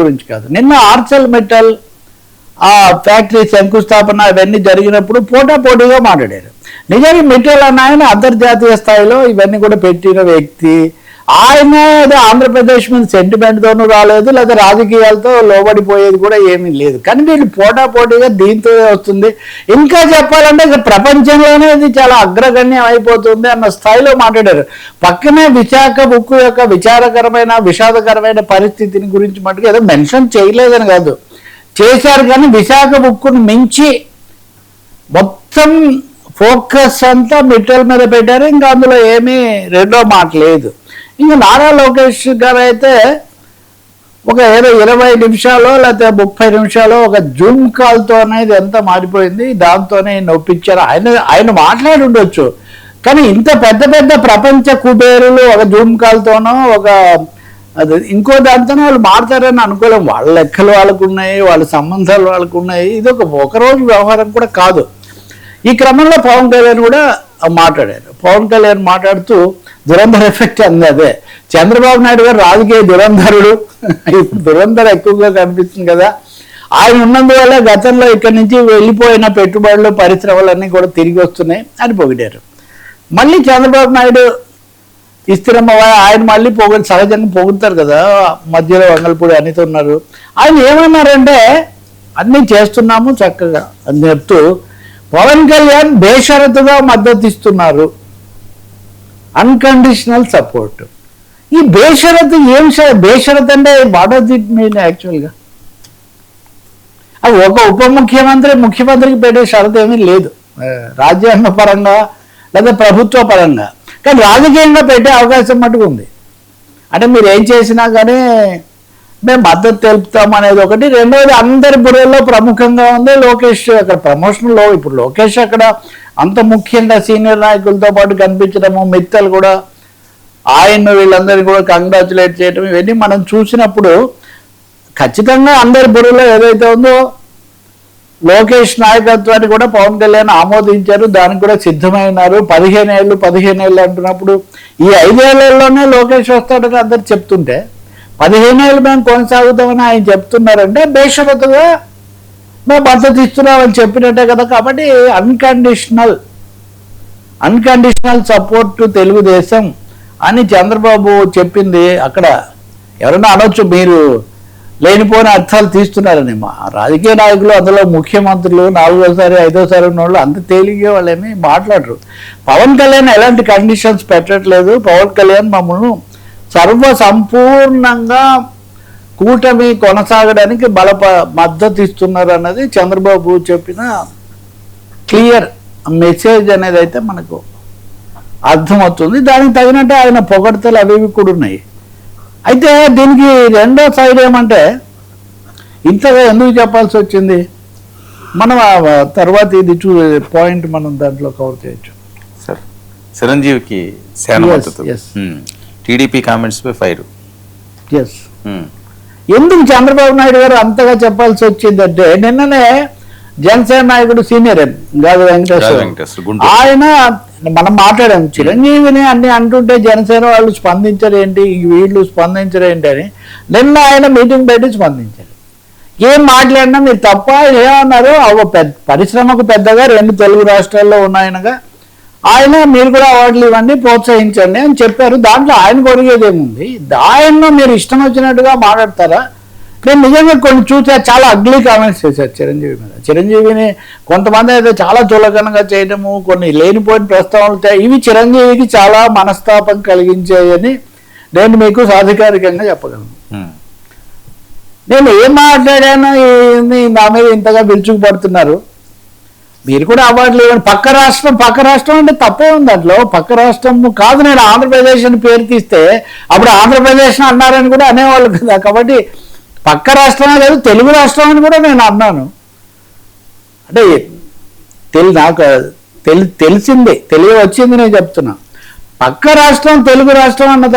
గురించి కాదు. నిన్న ఆర్సెల్ మెటల్ ఆ ఫ్యాక్టరీ శంకుస్థాపన ఇవన్నీ జరిగినప్పుడు పోటాపోటీగా మాట్లాడారు. నిజానికి మెటల్ అన్న ఆయన అంతర్జాతీయ స్థాయిలో ఇవన్నీ కూడా పెట్టిన వ్యక్తి. ఆయన ఆంధ్రప్రదేశ్ మీద సెంటిమెంట్తోనూ రాలేదు, లేదా రాజకీయాలతో లోబడిపోయేది కూడా ఏమీ లేదు. కానీ వీళ్ళు పోటాపోటీగా దీంతో వస్తుంది. ఇంకా చెప్పాలంటే ఇక ప్రపంచంలోనే ఇది చాలా అగ్రగణ్యం అయిపోతుంది అన్న స్థాయిలో మాట్లాడారు. పక్కనే విశాఖ ఉక్కు యొక్క విషాదకరమైన పరిస్థితిని గురించి మటుకు ఏదో మెన్షన్ చేయలేదని కాదు, చేశారు. కానీ విశాఖ ఉక్కును మించి మొత్తం ఫోకస్ అంతా మెటల్ మీద పెట్టారు. ఇంకా అందులో ఏమీ రెండో మాట లేదు. ఇంకా నారా లోకేష్ గారు అయితే ఒక 20 నిమిషాలు లేకపోతే 30 నిమిషాలు ఒక జూమ్ కాల్తో అనేది ఎంత మారిపోయింది. దాంతోనే నొప్పించారు. ఆయన మాట్లాడి ఉండొచ్చు, కానీ ఇంత పెద్ద ప్రపంచ కుబేరులు ఒక జూమ్ కాల్తోనో ఒక అది ఇంకో దాంతోనే వాళ్ళు మారుతారని అనుకోలేము. వాళ్ళ లెక్కలు వాళ్ళకు ఉన్నాయి, వాళ్ళ సంబంధాలు వాళ్ళకు ఉన్నాయి. ఇది ఒకరోజు వ్యవహారం కూడా కాదు. ఈ క్రమంలో పవన్ కళ్యాణ్ కూడా మాట్లాడారు. పవన్ కళ్యాణ్ మాట్లాడుతూ దురంధర్ ఎఫెక్ట్ అంది అదే. చంద్రబాబు నాయుడు గారు రాజకీయ దురంధరుడు, ఇప్పుడు దురంధర ఎక్కువగా కనిపిస్తుంది కదా. ఆయన ఉన్నందువల్ల గతంలో ఇక్కడి నుంచి వెళ్ళిపోయిన పెట్టుబడులు పరిశ్రమలన్నీ కూడా తిరిగి వస్తున్నాయి అని పొగిడారు. మళ్ళీ చంద్రబాబు నాయుడు ఇస్తారమ్మ ఆయన మళ్ళీ సహజంగా పొగుతారు కదా. మధ్యలో వంగల్పూడి అనిత ఉన్నారు. ఆయన ఏమన్నారంటే అన్నీ చేస్తున్నాము చక్కగా అని చెప్తూ పవన్ కళ్యాణ్ బేషరతుగా మద్దతు ఇస్తున్నారు, అన్కండిషనల్ సపోర్ట్. ఈ బేషరతు ఏం బేషరత్ అంటే వాట్ డస్ ఇట్ మీన్ యాక్చువల్గా? అది ఒక ఉప ముఖ్యమంత్రికి పెట్టే షరతు ఏమీ లేదు రాజ్యాంగ పరంగా లేదా ప్రభుత్వ పరంగా. కానీ రాజకీయంగా పెట్టే అవకాశం మటుకు ఉంది. అంటే మీరు ఏం చేసినా కానీ మేము మద్దతు తెలుపుతాం అనేది ఒకటి. రెండవది అందరి బుర్రలో ప్రముఖంగా ఉంది లోకేష్ అక్కడ ప్రమోషన్లో. ఇప్పుడు లోకేష్ అక్కడ అంత ముఖ్యంగా సీనియర్ నాయకులతో పాటు కనిపించడము, మిత్తలు కూడా ఆయన వీళ్ళందరినీ కూడా కంగ్రాచులేట్ చేయడం, ఇవన్నీ మనం చూసినప్పుడు ఖచ్చితంగా అందరి బుర్రలో ఏదైతే ఉందో లోకేష్ నాయకత్వాన్ని కూడా పవన్ కళ్యాణ్ ఆమోదించారు, దానికి కూడా సిద్ధమైనారు. 15 ఏళ్ళు అంటున్నప్పుడు ఈ 5 ఏళ్లలోనే లోకేష్ వస్తాడని అందరు చెప్తుంటే 15 ఏళ్ళు మేము కొనసాగుతామని ఆయన చెప్తున్నారంటే బేషరతుగా మేము మద్దతు ఇస్తున్నామని చెప్పినట్టే కదా. కాబట్టి అన్కండిషనల్ సపోర్ట్ టు తెలుగుదేశం అని చంద్రబాబు చెప్పింది. అక్కడ ఎవరైనా అనొచ్చు మీరు లేనిపోయిన అర్థాలు తీస్తున్నారని. మా రాజకీయ నాయకులు అందులో ముఖ్యమంత్రులు 4వ సారి 5వ సారి ఉన్నవాళ్ళు అంత తేలిగే వాళ్ళేమి మాట్లాడరు. పవన్ కళ్యాణ్ ఎలాంటి కండిషన్స్ పెట్టట్లేదు. పవన్ కళ్యాణ్ మమ్మల్ని సంపూర్ణంగా కూటమి కొనసాగడానికి మద్దతు ఇస్తున్నారు అన్నది చంద్రబాబు చెప్పిన క్లియర్ మెసేజ్ అనేది అయితే మనకు అర్థమవుతుంది. దానికి తగినట్టు ఆయన పొగడ్తలు అవి కూడా ఉన్నాయి. అయితే దీనికి రెండో సైడ్ ఏమంటే ఇంతగా ఎందుకు చెప్పాల్సి వచ్చింది మనం తర్వాత ఇది పాయింట్ మనం దాంట్లో కవర్ చేయొచ్చు. సార్ చిరంజీవికి టీడీపీ కామెంట్స్ పై ఫైర్. ఎస్, ఎందుకు చంద్రబాబు నాయుడు గారు అంతగా చెప్పాల్సి వచ్చిందంటే నిన్ననే జనసేన నాయకుడు సీనియర్ గాది వెంకటేశ్వర ఆయన మనం మాట్లాడాం చిరంజీవిని అన్ని అంటుంటే జనసేన వాళ్ళు స్పందించరేంటి, వీళ్ళు స్పందించరేంటి అని. నిన్న ఆయన మీటింగ్ పెట్టి స్పందించారు. ఏం మాట్లాడినా మీరు తప్ప ఏమన్నారు, పరిశ్రమకు పెద్దగా 2 తెలుగు రాష్ట్రాల్లో ఉన్నాయనగా ఆయన మీరు కూడా అవార్డులు ఇవ్వండి, ప్రోత్సహించండి అని చెప్పారు. దాంట్లో ఆయన కొరిగేది ఏముంది? ఆయన్ను మీరు ఇష్టం వచ్చినట్టుగా మాట్లాడతారా? నేను నిజంగా కొన్ని చూసా, చాలా అగ్లీ కామెంట్స్ చేశారు చిరంజీవి మీద. చిరంజీవిని కొంతమంది అయితే చాలా చులకనగా చేయడము, కొన్ని లేనిపోయిన ప్రస్తావనలు, ఇవి చిరంజీవికి చాలా మనస్తాపం కలిగించాయని నేను మీకు సాధికారికంగా చెప్పగలను. నేను ఏం మాట్లాడాను, నా మీద ఇంతగా విరుచుకుపడుతున్నారు, మీరు కూడా అవార్డులు ఇవ్వండి. పక్క రాష్ట్రం అంటే తప్పే ఉంది దాంట్లో. పక్క రాష్ట్రం కాదు, నేను ఆంధ్రప్రదేశ్ అని పేరు తీస్తే అప్పుడు ఆంధ్రప్రదేశ్ అన్నారని కూడా అనేవాళ్ళు కదా. కాబట్టి పక్క రాష్ట్రమే కాదు తెలుగు రాష్ట్రం అని కూడా నేను అన్నాను. అంటే నాకు తెలిసింది, తెలియ వచ్చింది నేను చెప్తున్నా. పక్క రాష్ట్రం తెలుగు రాష్ట్రం అన్న